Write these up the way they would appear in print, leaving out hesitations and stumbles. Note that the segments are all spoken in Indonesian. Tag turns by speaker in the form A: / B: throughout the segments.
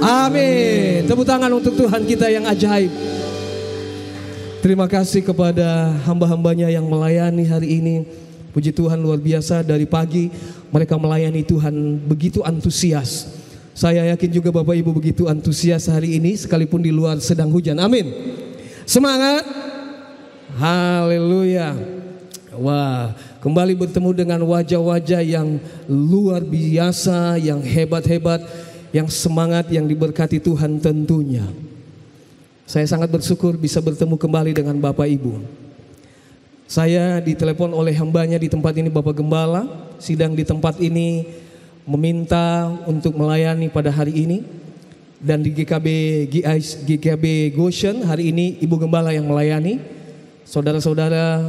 A: Amin. Tepuk tangan untuk Tuhan kita yang ajaib. Terima kasih kepada hamba-hambanya yang melayani hari ini. Puji Tuhan, luar biasa, dari pagi mereka melayani Tuhan begitu antusias. Saya yakin juga Bapak Ibu begitu antusias hari ini sekalipun di luar sedang hujan. Amin. Semangat. Haleluya. Wah, kembali bertemu dengan wajah-wajah yang luar biasa, yang hebat-hebat, yang semangat, yang diberkati Tuhan tentunya. Saya sangat bersyukur bisa bertemu kembali dengan Bapak Ibu. Saya ditelepon oleh hambanya di tempat ini, Bapak Gembala, sidang di tempat ini meminta untuk melayani pada hari ini. Dan di GKB Goshen hari ini Ibu Gembala yang melayani. Saudara-saudara,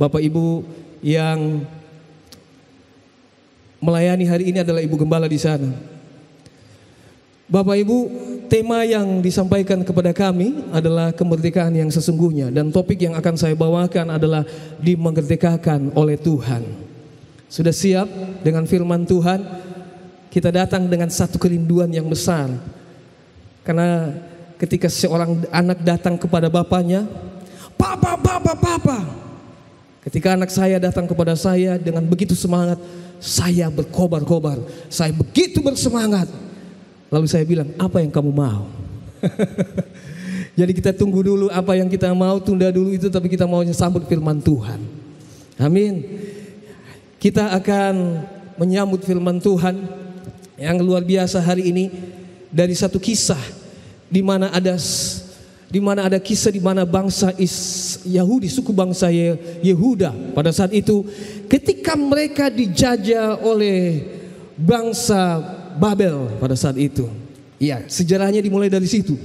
A: Bapak Ibu yang melayani hari ini adalah Ibu Gembala di sana. Bapak Ibu, tema yang disampaikan kepada kami adalah kemerdekaan yang sesungguhnya. Dan topik yang akan saya bawakan adalah dimerdekakan oleh Tuhan. Sudah siap dengan firman Tuhan? Kita datang dengan satu kerinduan yang besar. Karena ketika seorang anak datang kepada bapaknya, "Papa, papa, papa." Ketika anak saya datang kepada saya dengan begitu semangat, saya berkobar-kobar. Saya begitu bersemangat. Lalu saya bilang, "Apa yang kamu mau?" Jadi kita tunggu dulu apa yang kita mau, tunda dulu itu, tapi kita maunya sambut firman Tuhan. Amin. Kita akan menyambut firman Tuhan yang luar biasa hari ini dari satu kisah di mana ada kisah di mana bangsa Yahudi, suku bangsa Yehuda pada saat itu ketika mereka dijajah oleh bangsa Babel pada saat itu. Ya, sejarahnya dimulai dari situ.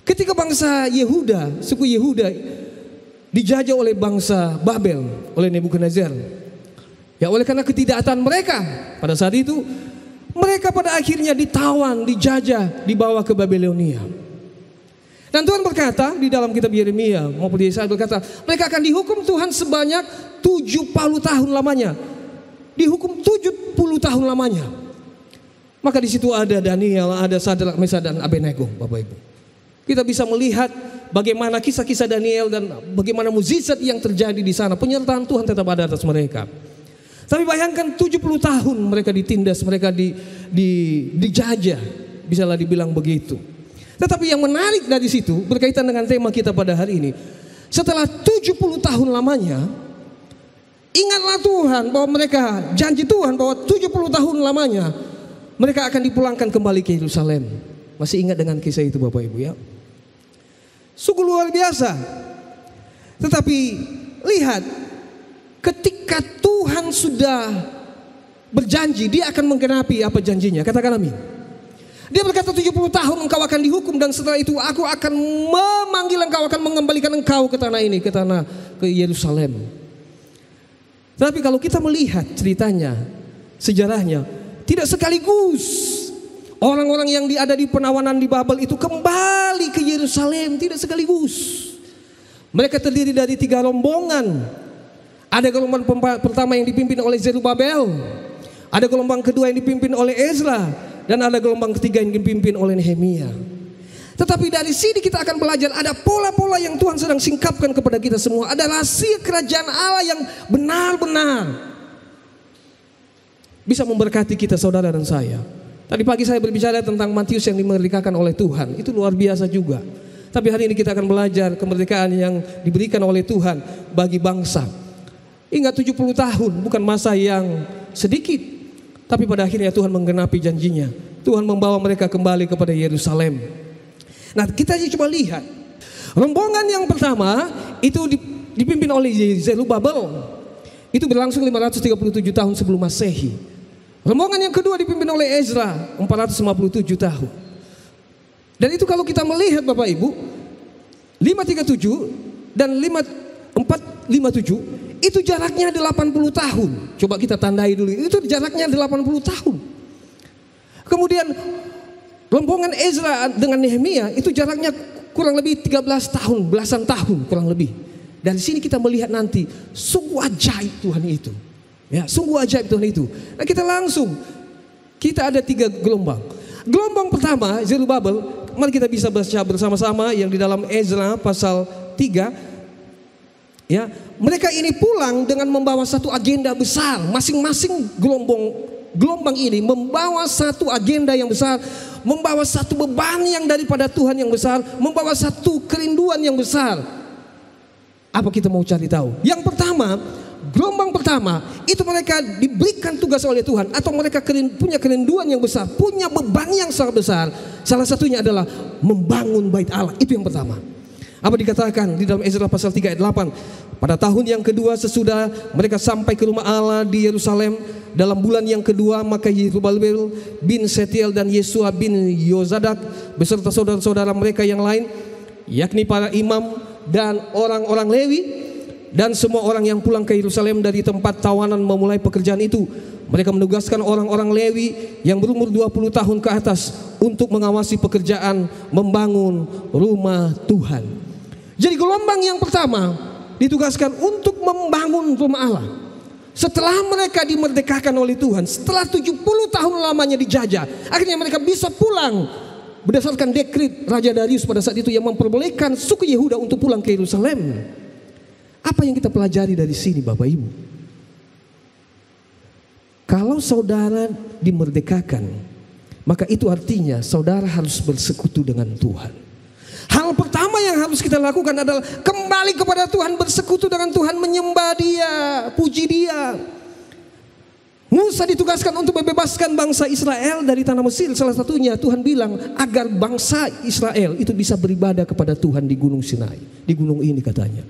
A: Ketika bangsa Yehuda, suku Yehuda dijajah oleh bangsa Babel, oleh Nebukadnezar. Ya, oleh karena ketidaktaatan mereka pada saat itu, mereka pada akhirnya ditawan, dijajah, dibawa ke Babilonia. Dan Tuhan berkata di dalam kitab Yeremia maupun Yesaya berkata, mereka akan dihukum Tuhan sebanyak 70 tahun lamanya. Dihukum 70 tahun lamanya. Maka di situ ada Daniel, ada Sadrak, Mesak dan Abednego, Bapak Ibu. Kita bisa melihat bagaimana kisah-kisah Daniel dan bagaimana mukjizat yang terjadi di sana. Penyertaan Tuhan tetap ada atas mereka. Tapi bayangkan 70 tahun mereka ditindas, mereka dijajah, bisalah dibilang begitu. Tetapi yang menarik dari situ berkaitan dengan tema kita pada hari ini. Setelah 70 tahun lamanya, ingatlah Tuhan bahwa mereka, janji Tuhan bahwa 70 tahun lamanya mereka akan dipulangkan kembali ke Yerusalem. Masih ingat dengan kisah itu Bapak Ibu ya? Sungguh luar biasa. Tetapi lihat, ketika Tuhan sudah berjanji, dia akan menggenapi apa janjinya. Katakan amin. Dia berkata 70 tahun engkau akan dihukum, dan setelah itu aku akan memanggil engkau, akan mengembalikan engkau ke tanah ini, ke Yerusalem. Tapi kalau kita melihat ceritanya, sejarahnya, tidak sekaligus orang-orang yang ada di penawanan di Babel itu kembali ke Yerusalem, tidak sekaligus. Mereka terdiri dari 3 rombongan. Ada gelombang pertama yang dipimpin oleh Zerubabel, ada gelombang kedua yang dipimpin oleh Ezra, dan ada gelombang ketiga yang dipimpin oleh Nehemia. Tetapi dari sini kita akan belajar ada pola-pola yang Tuhan sedang singkapkan kepada kita semua. Ada rahasia kerajaan Allah yang benar-benar bisa memberkati kita, saudara dan saya. Tadi pagi saya berbicara tentang Matius yang dimerdekakan oleh Tuhan. Itu luar biasa juga. Tapi hari ini kita akan belajar kemerdekaan yang diberikan oleh Tuhan bagi bangsa. Ingat 70 tahun bukan masa yang sedikit. Tapi pada akhirnya Tuhan menggenapi janjinya. Tuhan membawa mereka kembali kepada Yerusalem. Nah, kita coba lihat. Rombongan yang pertama itu dipimpin oleh Zerubabel. Itu berlangsung 537 tahun sebelum Masehi. Rombongan yang kedua dipimpin oleh Ezra 457 tahun. Dan itu kalau kita melihat Bapak Ibu, 537 dan 457 itu jaraknya 80 tahun. Coba kita tandai dulu, itu jaraknya 80 tahun. Kemudian rombongan Ezra dengan Nehemia itu jaraknya kurang lebih 13 tahun, belasan tahun kurang lebih. Dari sini kita melihat nanti sungguh ajaib Tuhan itu. Ya, sungguh ajaib Tuhan itu. Nah, kita ada 3 gelombang. Gelombang pertama, Zerubabel, mari kita bisa baca bersama-sama yang di dalam Ezra pasal 3. Ya, mereka ini pulang dengan membawa satu agenda besar. Masing-masing gelombang ini membawa satu agenda yang besar, membawa satu beban yang daripada Tuhan yang besar, membawa satu kerinduan yang besar. Apa kita mau cari tahu? Yang pertama, gelombang pertama itu mereka diberikan tugas oleh Tuhan, atau mereka punya kerinduan yang besar, punya beban yang sangat besar. Salah satunya adalah membangun bait Allah. Itu yang pertama. Apa dikatakan di dalam Ezra pasal 3 ayat 8? Pada tahun yang kedua sesudah mereka sampai ke rumah Allah di Yerusalem, dalam bulan yang kedua, maka Zerubabel bin Setiel dan Yesua bin Yozadak beserta saudara-saudara mereka yang lain, yakni para imam dan orang-orang Lewi dan semua orang yang pulang ke Yerusalem dari tempat tawanan memulai pekerjaan itu. Mereka menugaskan orang-orang Lewi yang berumur 20 tahun ke atas untuk mengawasi pekerjaan membangun rumah Tuhan. Jadi gelombang yang pertama ditugaskan untuk membangun rumah Allah. Setelah mereka dimerdekakan oleh Tuhan, setelah 70 tahun lamanya dijajah, akhirnya mereka bisa pulang berdasarkan dekret Raja Darius pada saat itu yang memperbolehkan suku Yehuda untuk pulang ke Yerusalem. Apa yang kita pelajari dari sini, Bapak Ibu? Kalau saudara dimerdekakan, maka itu artinya saudara harus bersekutu dengan Tuhan. Hal pertama yang harus kita lakukan adalah kembali kepada Tuhan, bersekutu dengan Tuhan, menyembah Dia, puji Dia. Musa ditugaskan untuk membebaskan bangsa Israel dari tanah Mesir. Salah satunya Tuhan bilang agar bangsa Israel itu bisa beribadah kepada Tuhan di Gunung Sinai. Di gunung ini katanya.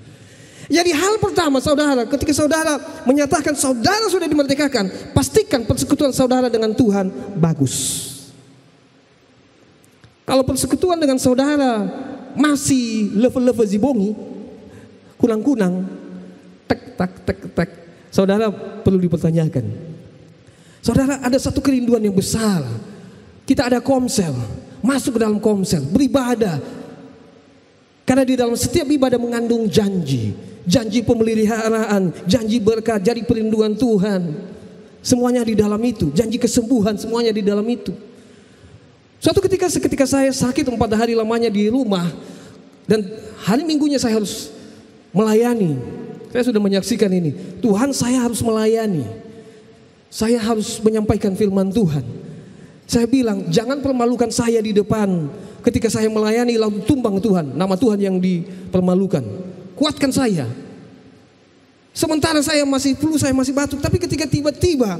A: Jadi hal pertama saudara, ketika saudara menyatakan saudara sudah dimerdekakan, pastikan persekutuan saudara dengan Tuhan bagus. Kalau persekutuan dengan saudara masih level-level zibongi, kunang-kunang, tek, saudara perlu dipertanyakan. Saudara, ada satu kerinduan yang besar. Kita ada komsel, masuk ke dalam komsel, beribadah. Karena di dalam setiap ibadah mengandung janji. Janji pemeliharaan, janji berkat, janji perinduan Tuhan. Semuanya di dalam itu. Janji kesembuhan, semuanya di dalam itu. Suatu ketika saya sakit 4 hari lamanya di rumah, dan hari Minggunya saya harus melayani. Saya sudah menyaksikan ini. Tuhan, saya harus melayani. Saya harus menyampaikan firman Tuhan. Saya bilang, jangan permalukan saya di depan. Ketika saya melayani lalu tumbang Tuhan, nama Tuhan yang dipermalukan. Kuatkan saya. Sementara saya masih flu, saya masih batuk. Tapi ketika tiba-tiba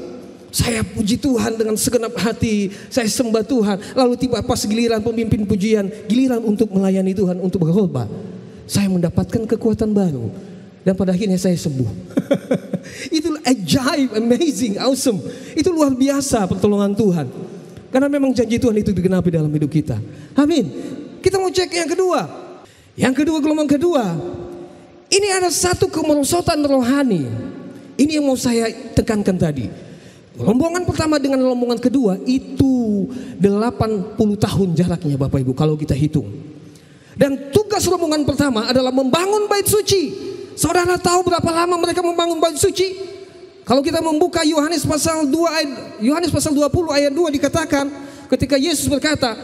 A: saya puji Tuhan dengan segenap hati, saya sembah Tuhan. Lalu tiba pas giliran pemimpin pujian, giliran untuk melayani Tuhan, untuk berkhotbah, saya mendapatkan kekuatan baru. Dan pada akhirnya saya sembuh. Itu ajaib, amazing, awesome. Itu luar biasa pertolongan Tuhan. Karena memang janji Tuhan itu digenapi dalam hidup kita. Amin. Kita mau cek yang kedua. Yang kedua, gelombang kedua. Ini ada satu kemerosotan rohani. Ini yang mau saya tekankan tadi. Rombongan pertama dengan rombongan kedua itu 80 tahun jaraknya Bapak Ibu kalau kita hitung. Dan tugas rombongan pertama adalah membangun bait suci. Saudara tahu berapa lama mereka membangun bait suci? Kalau kita membuka Yohanes pasal 20 ayat 2 dikatakan ketika Yesus berkata,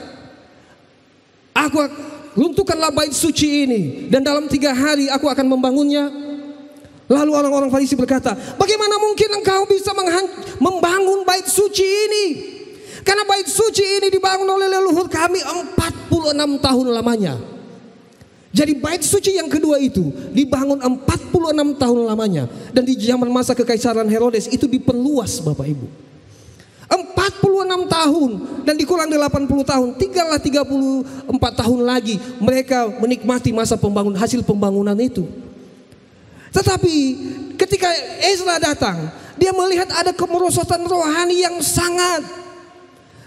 A: "Aku runtuhkanlah bait suci ini dan dalam 3 hari aku akan membangunnya." Lalu orang-orang Farisi berkata, "Bagaimana mungkin engkau bisa membangun bait suci ini? Karena bait suci ini dibangun oleh leluhur kami 46 tahun lamanya." Jadi bait suci yang kedua itu dibangun 46 tahun lamanya. Dan di zaman masa kekaisaran Herodes itu diperluas Bapak Ibu. 46 tahun dan dikurang 80 tahun, tinggallah 34 tahun lagi mereka menikmati masa hasil pembangunan itu. Tetapi ketika Ezra datang, dia melihat ada kemerosotan rohani yang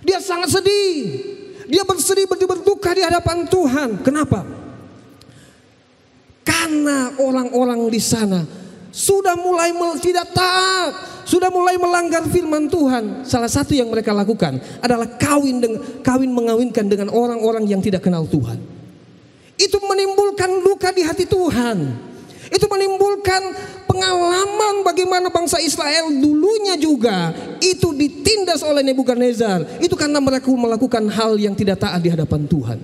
A: dia sangat sedih. Dia bersedih, berduka di hadapan Tuhan. Kenapa? Karena orang-orang di sana sudah mulai tidak taat, sudah mulai melanggar firman Tuhan. Salah satu yang mereka lakukan adalah kawin mengawinkan dengan orang-orang yang tidak kenal Tuhan. Itu menimbulkan luka di hati Tuhan. Itu menimbulkan pengalaman bagaimana bangsa Israel dulunya juga itu ditindas oleh Nebukadnezar. Itu karena mereka melakukan hal yang tidak taat di hadapan Tuhan.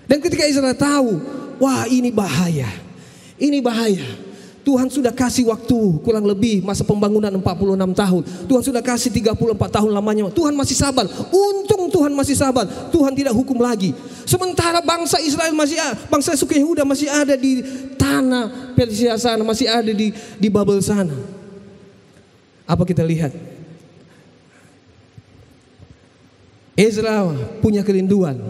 A: Dan ketika Israel tahu, wah ini bahaya, ini bahaya. Tuhan sudah kasih waktu kurang lebih masa pembangunan 46 tahun. Tuhan sudah kasih 34 tahun lamanya. Tuhan masih sabar. Untung Tuhan masih sabar. Tuhan tidak hukum lagi. Sementara bangsa Israel bangsa suku Yehuda masih ada di tanah Persia sana, masih ada di Babel sana. Apa kita lihat? Ezra punya kerinduan.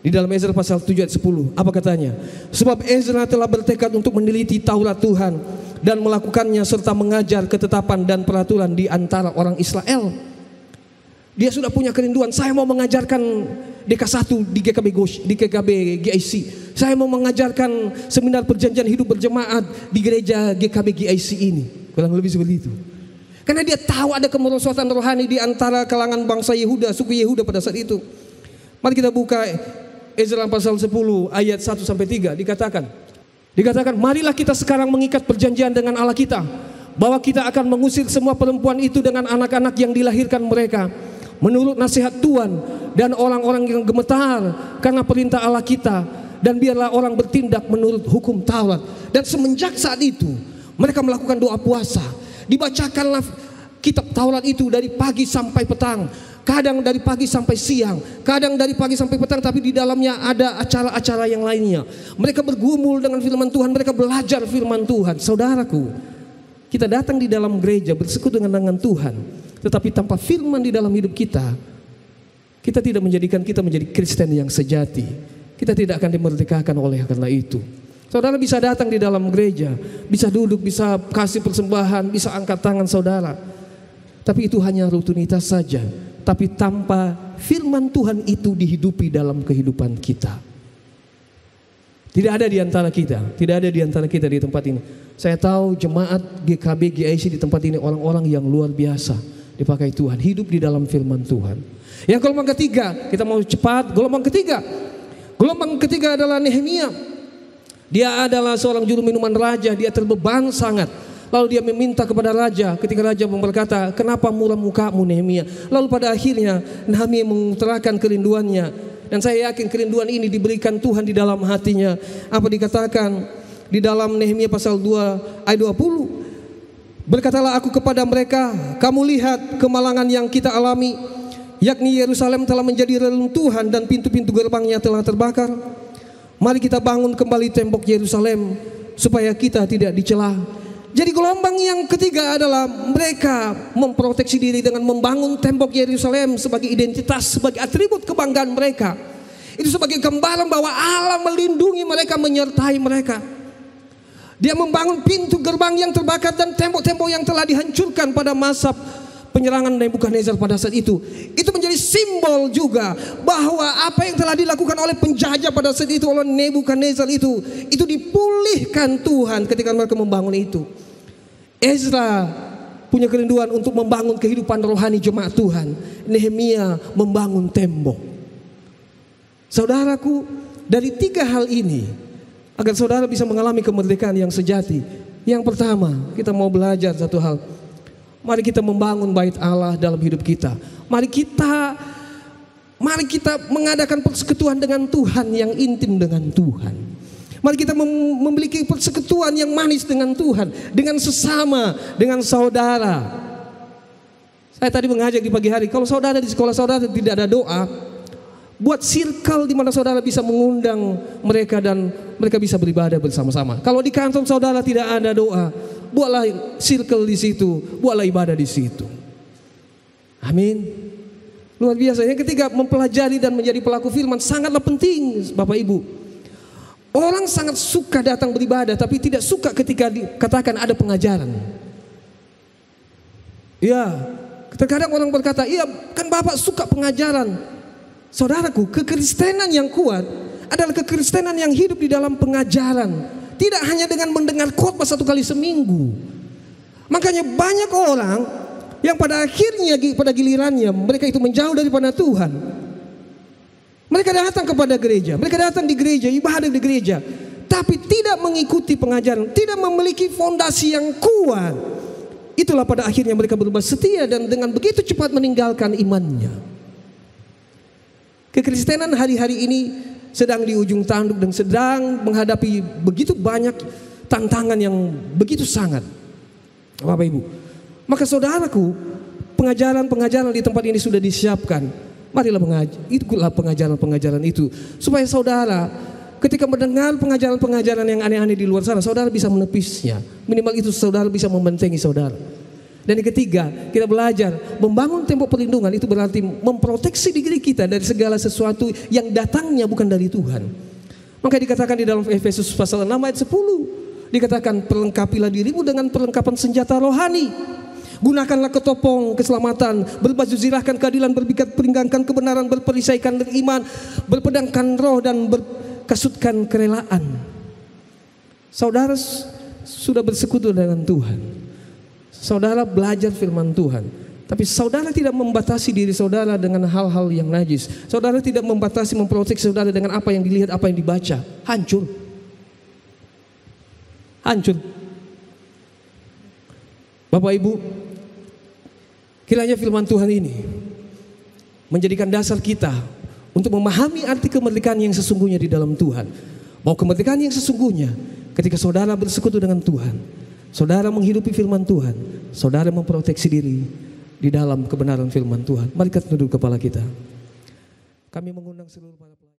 A: Di dalam Ezra pasal 7 ayat 10, apa katanya? Sebab Ezra telah bertekad untuk meneliti Taurat Tuhan dan melakukannya serta mengajar ketetapan dan peraturan di antara orang Israel. Dia sudah punya kerinduan, saya mau mengajarkan DK1 di GKB GIC. Saya mau mengajarkan seminar perjanjian hidup berjemaat di gereja GKB GIC ini. Kurang lebih seperti itu. Karena dia tahu ada kemerosotan rohani di antara kalangan bangsa Yehuda, suku Yehuda pada saat itu. Mari kita buka Ezra pasal 10 ayat 1 sampai 3, dikatakan, marilah kita sekarang mengikat perjanjian dengan Allah kita, bahwa kita akan mengusir semua perempuan itu dengan anak-anak yang dilahirkan mereka, menurut nasihat Tuhan dan orang-orang yang gemetar karena perintah Allah kita, dan biarlah orang bertindak menurut hukum Taurat. Dan semenjak saat itu mereka melakukan doa puasa, dibacakanlah kitab Taurat itu dari pagi sampai petang. Kadang dari pagi sampai siang, kadang dari pagi sampai petang, tapi di dalamnya ada acara-acara yang lainnya. Mereka bergumul dengan firman Tuhan, mereka belajar firman Tuhan. Saudaraku, kita datang di dalam gereja bersekutu dengan Tuhan, tetapi tanpa firman di dalam hidup kita, kita tidak menjadikan kita menjadi Kristen yang sejati. Kita tidak akan dimerdekakan oleh karena itu. Saudara bisa datang di dalam gereja, bisa duduk, bisa kasih persembahan, bisa angkat tangan saudara, tapi itu hanya rutinitas saja. Tapi tanpa firman Tuhan itu dihidupi dalam kehidupan kita, tidak ada di antara kita, tidak ada di antara kita di tempat ini. Saya tahu jemaat GKB GIC di tempat ini orang-orang yang luar biasa dipakai Tuhan, hidup di dalam firman Tuhan. Yang gelombang ketiga, kita mau cepat. Gelombang ketiga adalah Nehemia. Dia adalah seorang juru minuman raja, dia terbeban sangat. Lalu dia meminta kepada raja, ketika raja berkata, kenapa muram mukamu Nehemia? Lalu pada akhirnya Nehemia mengutarakan kerinduannya. Dan saya yakin kerinduan ini diberikan Tuhan di dalam hatinya. Apa dikatakan di dalam Nehemia pasal 2 ayat 20? Berkatalah aku kepada mereka, kamu lihat kemalangan yang kita alami, yakni Yerusalem telah menjadi reruntuhan dan pintu-pintu gerbangnya telah terbakar. Mari kita bangun kembali tembok Yerusalem supaya kita tidak dicela. Jadi gelombang yang ketiga adalah mereka memproteksi diri dengan membangun tembok Yerusalem sebagai identitas, sebagai atribut kebanggaan mereka. Itu sebagai gambaran bahwa Allah melindungi mereka, menyertai mereka. Dia membangun pintu gerbang yang terbakar dan tembok-tembok yang telah dihancurkan pada masa penyerangan Nebukadnezar pada saat itu. Itu menjadi simbol juga bahwa apa yang telah dilakukan oleh penjajah pada saat itu oleh Nebukadnezar itu dipulihkan Tuhan ketika mereka membangun itu. Ezra punya kerinduan untuk membangun kehidupan rohani jemaat Tuhan. Nehemia membangun tembok. Saudaraku, dari tiga hal ini agar saudara bisa mengalami kemerdekaan yang sejati. Yang pertama, kita mau belajar satu hal. Mari kita membangun bait Allah dalam hidup kita. Mari kita mengadakan persekutuan dengan Tuhan yang intim dengan Tuhan. Mari kita memiliki persekutuan yang manis dengan Tuhan, dengan sesama, dengan saudara. Saya tadi mengajak di pagi hari, kalau saudara di sekolah saudara tidak ada doa, buat circle di mana saudara bisa mengundang mereka dan mereka bisa beribadah bersama-sama. Kalau di kantor saudara tidak ada doa, buatlah circle di situ, buatlah ibadah di situ. Amin. Luar biasa. Yang ketiga, mempelajari dan menjadi pelaku firman sangatlah penting, Bapak Ibu. Orang sangat suka datang beribadah, tapi tidak suka ketika dikatakan ada pengajaran. Ya, terkadang orang berkata, iya kan Bapak suka pengajaran. Saudaraku, kekristenan yang kuat adalah kekristenan yang hidup di dalam pengajaran. Tidak hanya dengan mendengar khotbah satu kali seminggu. Makanya banyak orang yang pada akhirnya, pada gilirannya mereka itu menjauh daripada Tuhan. Mereka datang kepada gereja, mereka datang di gereja, ibadah di gereja, tetapi tidak mengikuti pengajaran, tidak memiliki fondasi yang kuat, itulah pada akhirnya mereka berubah setia dan dengan begitu cepat meninggalkan imannya. Kekristenan hari-hari ini sedang di ujung tanduk dan sedang menghadapi begitu banyak tantangan yang begitu sangat, Bapak Ibu. Maka saudaraku, pengajaran-pengajaran di tempat ini sudah disiapkan. Marilah ikutlah pengajaran-pengajaran itu, supaya saudara ketika mendengar pengajaran-pengajaran yang aneh-aneh di luar sana, saudara bisa menepisnya. Minimal itu saudara bisa membentengi saudara. Dan yang ketiga, kita belajar membangun tembok perlindungan, itu berarti memproteksi diri kita dari segala sesuatu yang datangnya bukan dari Tuhan. Maka dikatakan di dalam Efesus pasal 6 ayat 10, dikatakan perlengkapilah dirimu dengan perlengkapan senjata rohani. Gunakanlah ketopong keselamatan, berbaju zirahkan keadilan, berbikat peringgangkan kebenaran, berperisaikan beriman, berpedangkan roh dan berkasutkan kerelaan. Saudara sudah bersekutu dengan Tuhan. Saudara belajar firman Tuhan, tapi saudara tidak membatasi diri saudara dengan hal-hal yang najis. Saudara tidak membatasi, memproteksi saudara dengan apa yang dilihat, apa yang dibaca. Hancur. Hancur. Bapak Ibu, kiranya firman Tuhan ini menjadikan dasar kita untuk memahami arti kemerdekaan yang sesungguhnya di dalam Tuhan. Bahwa kemerdekaan yang sesungguhnya ketika saudara bersekutu dengan Tuhan, saudara menghidupi firman Tuhan, saudara memproteksi diri di dalam kebenaran firman Tuhan. Mari kita tunduk kepala kita. Kami mengundang seluruh para